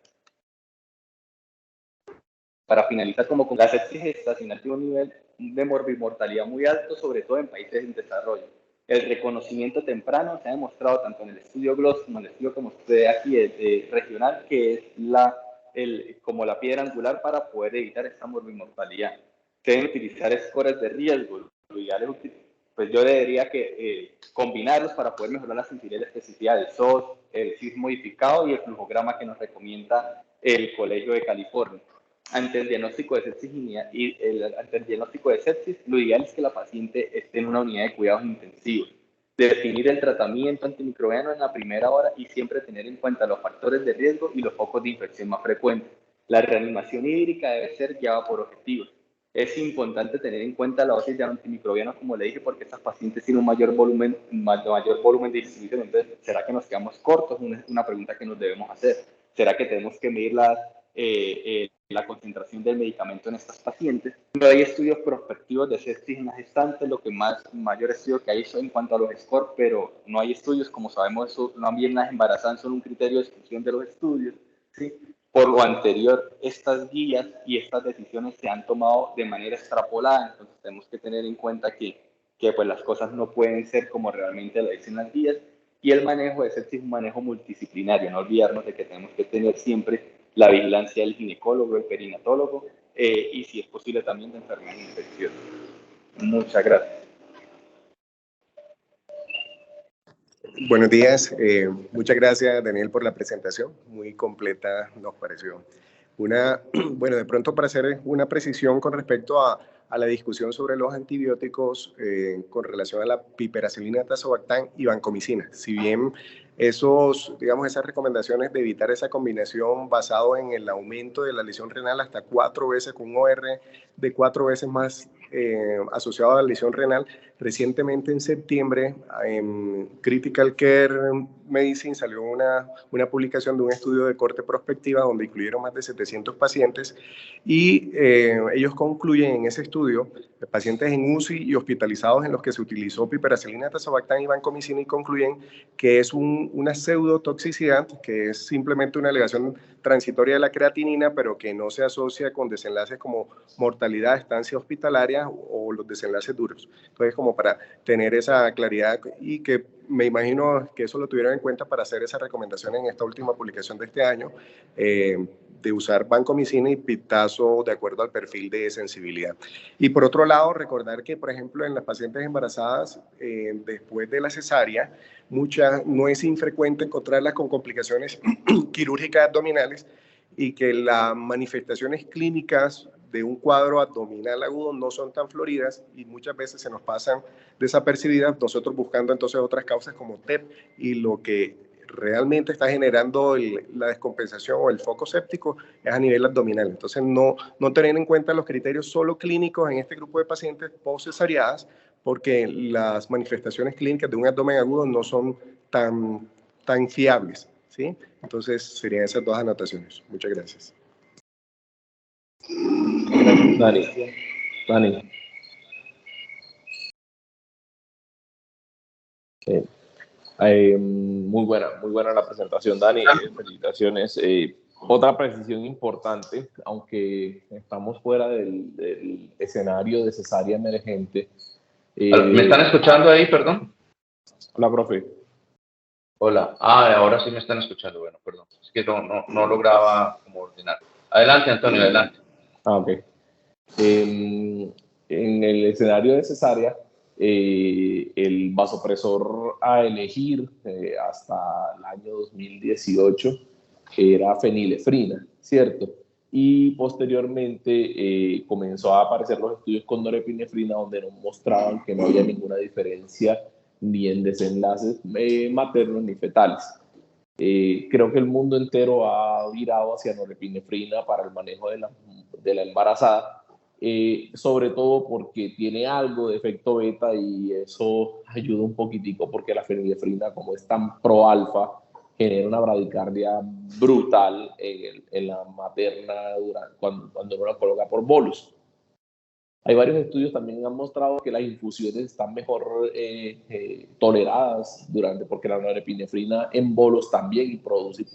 Para finalizar, como con la sepsis gestacional tiene un nivel de morbimortalidad muy alto, sobre todo en países en desarrollo. El reconocimiento temprano se ha demostrado tanto en el estudio GLOS como en el estudio como usted aquí regional, que es como la piedra angular para poder evitar esta morbimortalidad. Se deben utilizar scores de riesgo. Lo ideal es pues yo diría que combinarlos para poder mejorar la sensibilidad y la especificidad del SOS, el CIS modificado y el flujograma que nos recomienda el Colegio de California. Ante el diagnóstico de sepsis ante el diagnóstico de sepsis, lo ideal es que la paciente esté en una unidad de cuidados intensivos. Definir el tratamiento antimicrobiano en la primera hora y siempre tener en cuenta los factores de riesgo y los focos de infección más frecuentes. La reanimación hídrica debe ser guiada por objetivos. Es importante tener en cuenta la dosis de antimicrobianos, como le dije, porque estas pacientes tienen un mayor volumen de distribución. Entonces, ¿será que nos quedamos cortos? Es una pregunta que nos debemos hacer. ¿Será que tenemos que medir la concentración del medicamento en estas pacientes? No hay estudios prospectivos de sepsis en las gestantes, lo que mayor estudio que hay es en cuanto a los scores, pero no hay estudios, como sabemos, eso, también las embarazadas son un criterio de exclusión de los estudios, ¿sí? Por lo anterior, estas guías y estas decisiones se han tomado de manera extrapolada, entonces tenemos que tener en cuenta que pues las cosas no pueden ser como realmente lo dicen las guías, y el manejo de sepsis es un manejo multidisciplinario, no olvidarnos de que tenemos que tener siempre la vigilancia del ginecólogo, el perinatólogo, y si es posible también de enfermería infecciosa. Muchas gracias. Buenos días. Muchas gracias, Daniel, por la presentación. Muy completa nos pareció. Bueno, de pronto para hacer una precisión con respecto a la discusión sobre los antibióticos con relación a la piperacilina, tazobactam y vancomicina. Si bien esas recomendaciones de evitar esa combinación basado en el aumento de la lesión renal hasta 4 veces con un OR de 4 veces más asociado a la lesión renal, recientemente en septiembre en Critical Care Medicine salió una publicación de un estudio de corte prospectiva donde incluyeron más de 700 pacientes y ellos concluyen en ese estudio pacientes en UCI y hospitalizados en los que se utilizó piperacilina, tazobactam y vancomicina y concluyen que es una pseudotoxicidad, que es simplemente una elevación transitoria de la creatinina, pero que no se asocia con desenlaces como mortalidad, estancia hospitalaria o los desenlaces duros. Entonces, como para tener esa claridad y que me imagino que eso lo tuvieron en cuenta para hacer esa recomendación en esta última publicación de este año, de usar vancomicina y piptazo de acuerdo al perfil de sensibilidad. Y por otro lado, recordar que, por ejemplo, en las pacientes embarazadas, después de la cesárea, no es infrecuente encontrarlas con complicaciones quirúrgicas abdominales y que las manifestaciones clínicas de un cuadro abdominal agudo no son tan floridas y muchas veces se nos pasan desapercibidas, nosotros buscando entonces otras causas como TEP y lo que realmente está generando la descompensación o el foco séptico es a nivel abdominal. Entonces no tener en cuenta los criterios solo clínicos en este grupo de pacientes post-cesariadas porque las manifestaciones clínicas de un abdomen agudo no son tan fiables, ¿sí? Entonces serían esas dos anotaciones. Muchas gracias. Dani. Muy buena la presentación, Dani. Felicitaciones. Otra precisión importante, aunque estamos fuera del escenario de cesárea emergente. ¿Me están escuchando ahí, perdón? Hola, profe. Hola. Ahora sí me están escuchando. Bueno, perdón. Es que no lograba como ordenar. Adelante, Antonio, adelante. Ok. En el escenario de cesárea, el vasopresor a elegir hasta el año 2018 era fenilefrina, ¿cierto? Y posteriormente comenzó a aparecer los estudios con norepinefrina donde nos mostraban que no había ninguna diferencia ni en desenlaces maternos ni fetales. Creo que el mundo entero ha virado hacia norepinefrina para el manejo de la embarazada, sobre todo porque tiene algo de efecto beta y eso ayuda un poquitico porque la fenilefrina, como es tan pro-alfa, genera una bradicardia brutal en la materna cuando uno la coloca por bolus. Hay varios estudios también que han mostrado que las infusiones están mejor toleradas porque la norepinefrina en bolos también produce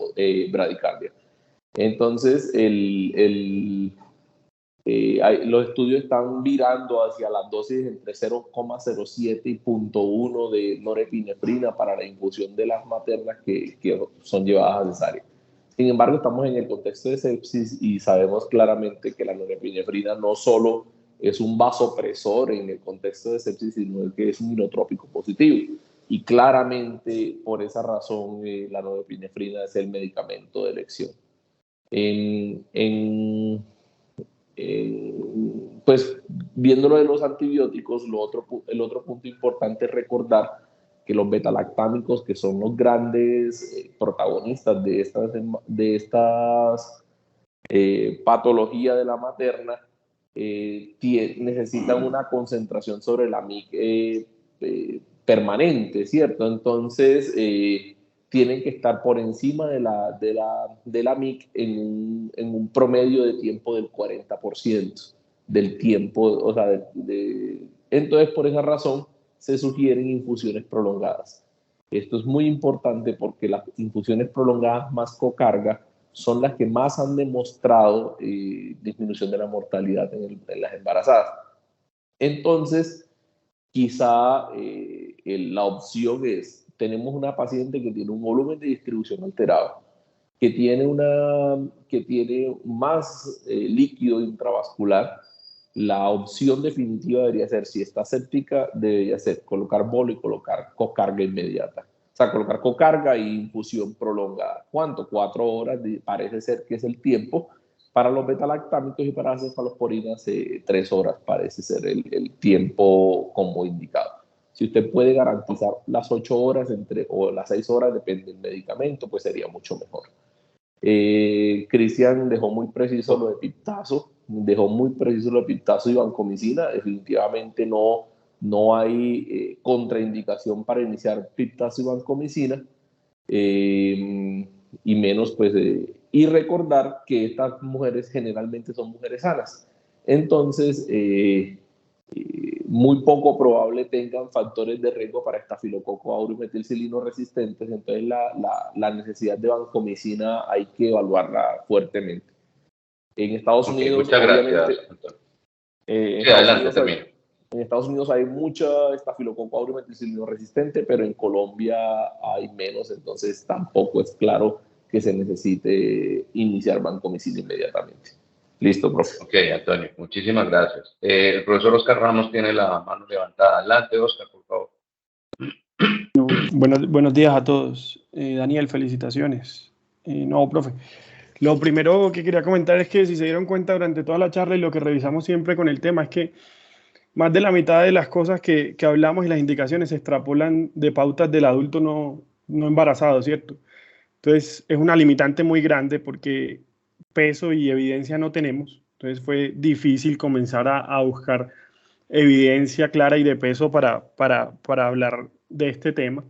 bradicardia. Entonces, los estudios están virando hacia las dosis entre 0,07 y 0,1 de norepinefrina para la infusión de las maternas que son llevadas a cesárea. Sin embargo, estamos en el contexto de sepsis y sabemos claramente que la norepinefrina no solo es un vasopresor en el contexto de sepsis, sino que es un inotrópico positivo. Y claramente, por esa razón, la norepinefrina es el medicamento de elección. Pues viéndolo de los antibióticos, el otro punto importante es recordar que los betalactámicos, que son los grandes protagonistas de estas patologías de la materna, necesitan una concentración sobre la MIC permanente, ¿cierto? Entonces, tienen que estar por encima de la MIC en un promedio de tiempo del 40% del tiempo, o sea, entonces por esa razón se sugieren infusiones prolongadas. Esto es muy importante porque las infusiones prolongadas más cocarga son las que más han demostrado disminución de la mortalidad en las embarazadas. Entonces, quizá la opción es, tenemos una paciente que tiene un volumen de distribución alterado, que tiene más líquido intravascular. La opción definitiva debería ser, si está séptica, debería ser colocar bolo y colocar cocarga inmediata. O sea, colocar con carga y infusión prolongada. ¿Cuánto? 4 horas, parece ser que es el tiempo. Para los betalactámicos y para las cefalosporinas, 3 horas parece ser el tiempo como indicado. Si usted puede garantizar las 8 horas o las 6 horas, depende del medicamento, pues sería mucho mejor. Cristian dejó muy preciso lo de piptazo, y vancomicina. Definitivamente no hay contraindicación para iniciar piptazo y vancomicina, y menos pues, y recordar que estas mujeres generalmente son mujeres sanas. Entonces, muy poco probable tengan factores de riesgo para estafilococo aureus metilcilino resistentes. Entonces la necesidad de vancomicina hay que evaluarla fuertemente. En Estados Unidos, muchas obviamente, gracias, Antonio. Sí, adelante, termino. En Estados Unidos hay mucha estafilococo aureus metilcilino resistente, pero en Colombia hay menos, entonces tampoco es claro que se necesite iniciar vancomicina inmediatamente. Listo, profe. Ok, Antonio, muchísimas gracias. El profesor Oscar Ramos tiene la mano levantada. Adelante, Oscar, por favor. Buenos días a todos. Daniel, felicitaciones. No, profe. Lo primero que quería comentar es que si se dieron cuenta durante toda la charla y lo que revisamos siempre con el tema es que más de la mitad de las cosas que hablamos y las indicaciones se extrapolan de pautas del adulto no embarazado, ¿cierto? Entonces es una limitante muy grande porque peso y evidencia no tenemos. Entonces fue difícil comenzar a buscar evidencia clara y de peso para hablar de este tema.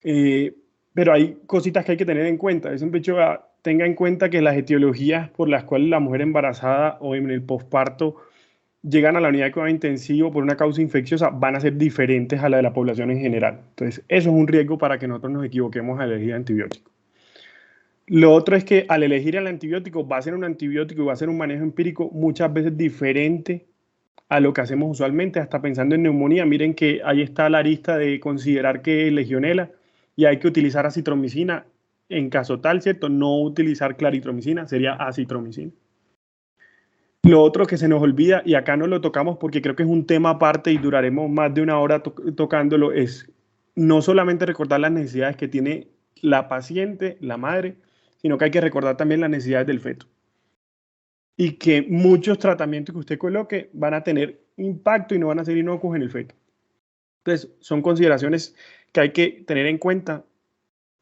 Pero hay cositas que hay que tener en cuenta. Es un hecho, tenga en cuenta que las etiologías por las cuales la mujer embarazada o en el posparto llegan a la unidad de cuidado intensivo por una causa infecciosa van a ser diferentes a la de la población en general. Entonces, eso es un riesgo para que nosotros nos equivoquemos al elegir antibiótico. Lo otro es que al elegir el antibiótico va a ser un antibiótico y va a ser un manejo empírico muchas veces diferente a lo que hacemos usualmente, hasta pensando en neumonía. Miren que ahí está la lista de considerar que es legionela y hay que utilizar acitromicina en caso tal, ¿cierto? No utilizar claritromicina, sería acitromicina. Lo otro que se nos olvida, y acá no lo tocamos porque creo que es un tema aparte y duraremos más de una hora tocándolo, es no solamente recordar las necesidades que tiene la paciente, la madre, sino que hay que recordar también las necesidades del feto. Y que muchos tratamientos que usted coloque van a tener impacto y no van a ser inocuos en el feto. Entonces, son consideraciones que hay que tener en cuenta.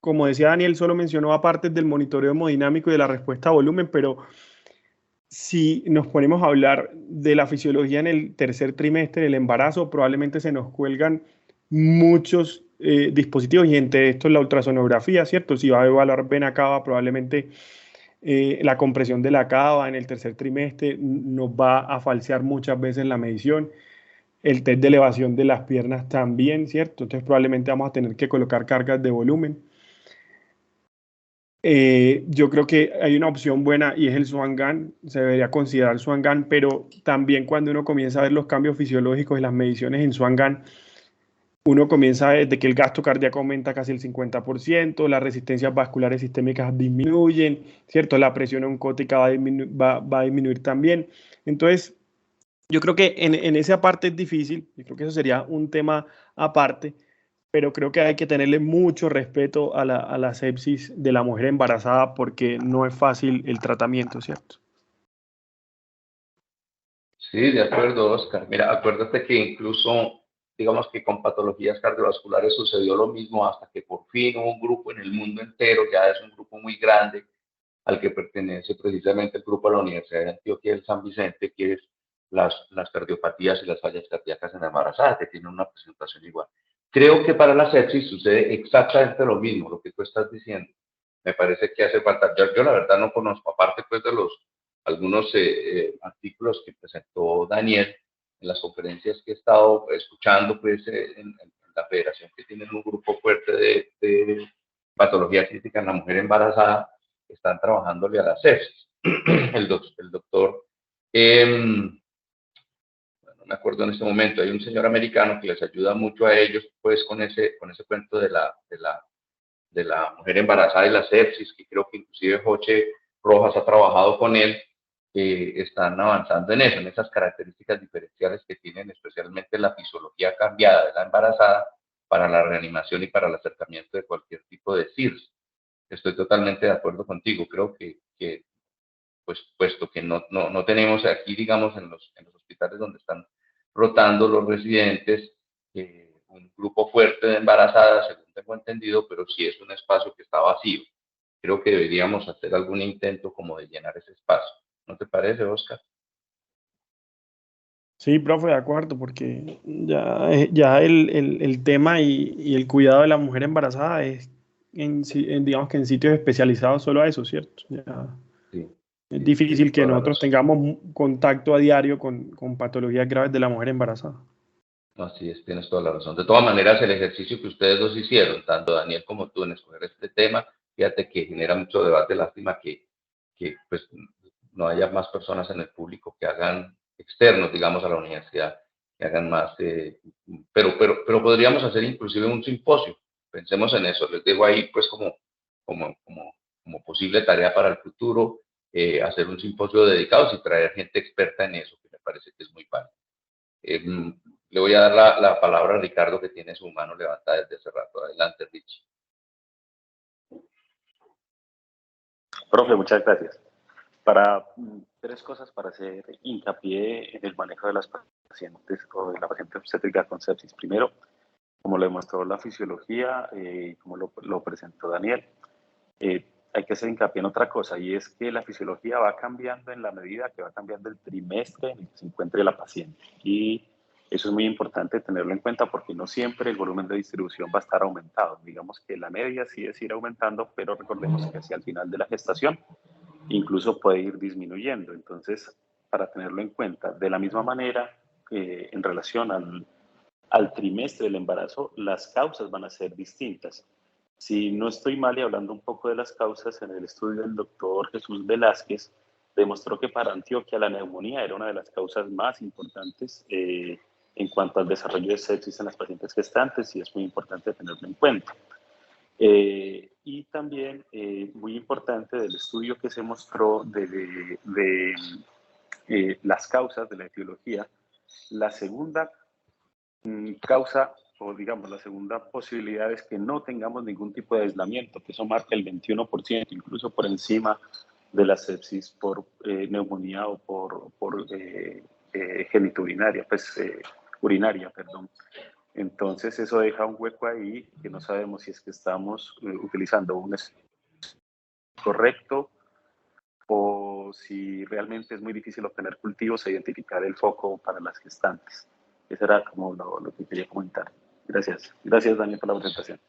Como decía Daniel, solo mencionó aparte del monitoreo hemodinámico y de la respuesta a volumen, pero si nos ponemos a hablar de la fisiología en el tercer trimestre del embarazo, probablemente se nos cuelgan muchos dispositivos, y entre estos la ultrasonografía, ¿cierto? Si va a evaluar vena cava, probablemente la compresión de la cava en el tercer trimestre nos va a falsear muchas veces la medición. El test de elevación de las piernas también, ¿cierto? Entonces probablemente vamos a tener que colocar cargas de volumen. Yo creo que hay una opción buena y es el Swan-Ganz. Se debería considerar Swan-Ganz, pero también cuando uno comienza a ver los cambios fisiológicos y las mediciones en Swan-Ganz, uno comienza desde que el gasto cardíaco aumenta casi el 50%, las resistencias vasculares sistémicas disminuyen, ¿cierto? La presión oncótica va a disminuir también. Entonces, yo creo que en esa parte es difícil, yo creo que eso sería un tema aparte, pero creo que hay que tenerle mucho respeto a la sepsis de la mujer embarazada porque no es fácil el tratamiento, ¿cierto? Sí, de acuerdo, Oscar. Mira, acuérdate que incluso, digamos que con patologías cardiovasculares sucedió lo mismo hasta que por fin hubo un grupo en el mundo entero, ya es un grupo muy grande, al que pertenece precisamente el grupo de la Universidad de Antioquia del San Vicente, que es las cardiopatías y las fallas cardíacas en embarazadas, que tienen una presentación igual. Creo que para la sepsis sucede exactamente lo mismo, lo que tú estás diciendo. Me parece que hace falta, yo la verdad no conozco, aparte pues de algunos artículos que presentó Daniel en las conferencias que he estado escuchando pues en la federación, que tienen un grupo fuerte de patología crítica en la mujer embarazada, están trabajándole a la sepsis. El doctor, no me acuerdo en este momento, hay un señor americano que les ayuda mucho a ellos pues con ese cuento de la mujer embarazada y la sepsis, que creo que inclusive Joche Rojas ha trabajado con él. Están avanzando en eso, en esas características diferenciales que tienen especialmente la fisiología cambiada de la embarazada para la reanimación y para el acercamiento de cualquier tipo de CIRS. Estoy totalmente de acuerdo contigo. Creo que pues, puesto que no tenemos aquí, digamos, en los hospitales donde están rotando los residentes, un grupo fuerte de embarazadas, según tengo entendido, pero sí es un espacio que está vacío. Creo que deberíamos hacer algún intento como de llenar ese espacio. ¿No te parece, Oscar? Sí, profe, de acuerdo, porque ya el tema y el cuidado de la mujer embarazada es, digamos que en sitios especializados solo a eso, ¿cierto? Ya Sí. es Sí, difícil tienes que toda la nosotros razón. tengamos contacto a diario con patologías graves de la mujer embarazada. Así es, tienes toda la razón. De todas maneras, el ejercicio que ustedes dos hicieron, tanto Daniel como tú, en escoger este tema, fíjate que genera mucho debate. Lástima que pues, no haya más personas en el público que hagan externos, digamos, a la universidad, que hagan más. Pero podríamos hacer inclusive un simposio. Pensemos en eso. Les dejo ahí, pues, como posible tarea para el futuro, hacer un simposio dedicado y traer gente experta en eso, que me parece que es muy válido. Le voy a dar la palabra a Ricardo, que tiene su mano levantada desde hace rato. Adelante, Richie. Profe, muchas gracias. Tres cosas para hacer hincapié en el manejo de las pacientes o de la paciente obstétrica con sepsis. Primero, como lo demostró la fisiología, como lo presentó Daniel, hay que hacer hincapié en otra cosa, y es que la fisiología va cambiando en la medida que va cambiando el trimestre en el que se encuentre la paciente. Y eso es muy importante tenerlo en cuenta, porque no siempre el volumen de distribución va a estar aumentado. Digamos que la media sí es ir aumentando, pero recordemos que hacia el final de la gestación incluso puede ir disminuyendo. Entonces, para tenerlo en cuenta, de la misma manera, en relación al trimestre del embarazo, las causas van a ser distintas. Si no estoy mal, y hablando un poco de las causas, en el estudio del doctor Jesús Velázquez, demostró que para Antioquia la neumonía era una de las causas más importantes en cuanto al desarrollo de sepsis en las pacientes gestantes, y es muy importante tenerlo en cuenta. Y también muy importante del estudio que se mostró de las causas de la etiología, la segunda causa, o digamos la segunda posibilidad, es que no tengamos ningún tipo de aislamiento, que eso marca el 21%, incluso por encima de la sepsis por neumonía o por genitourinaria, pues urinaria, perdón. Entonces eso deja un hueco ahí que no sabemos si es que estamos utilizando un correcto, o si realmente es muy difícil obtener cultivos e identificar el foco para las gestantes. Eso era como lo que quería comentar. Gracias. Gracias, Daniel, por la presentación.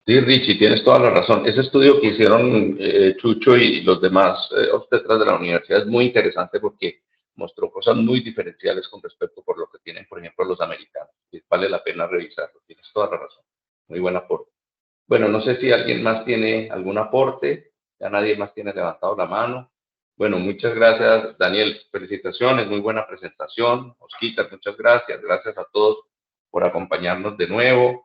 Sí, Richie, tienes toda la razón. Ese estudio que hicieron Chucho y los demás obstetras de la universidad es muy interesante, porque mostró cosas muy diferenciales con respecto por lo que tienen, por ejemplo, los americanos. Y vale la pena revisarlo. Tienes toda la razón. Muy buen aporte. Bueno, no sé si alguien más tiene algún aporte. Ya nadie más tiene levantado la mano. Bueno, muchas gracias, Daniel. Felicitaciones, muy buena presentación. Osquita, muchas gracias. Gracias a todos por acompañarnos de nuevo.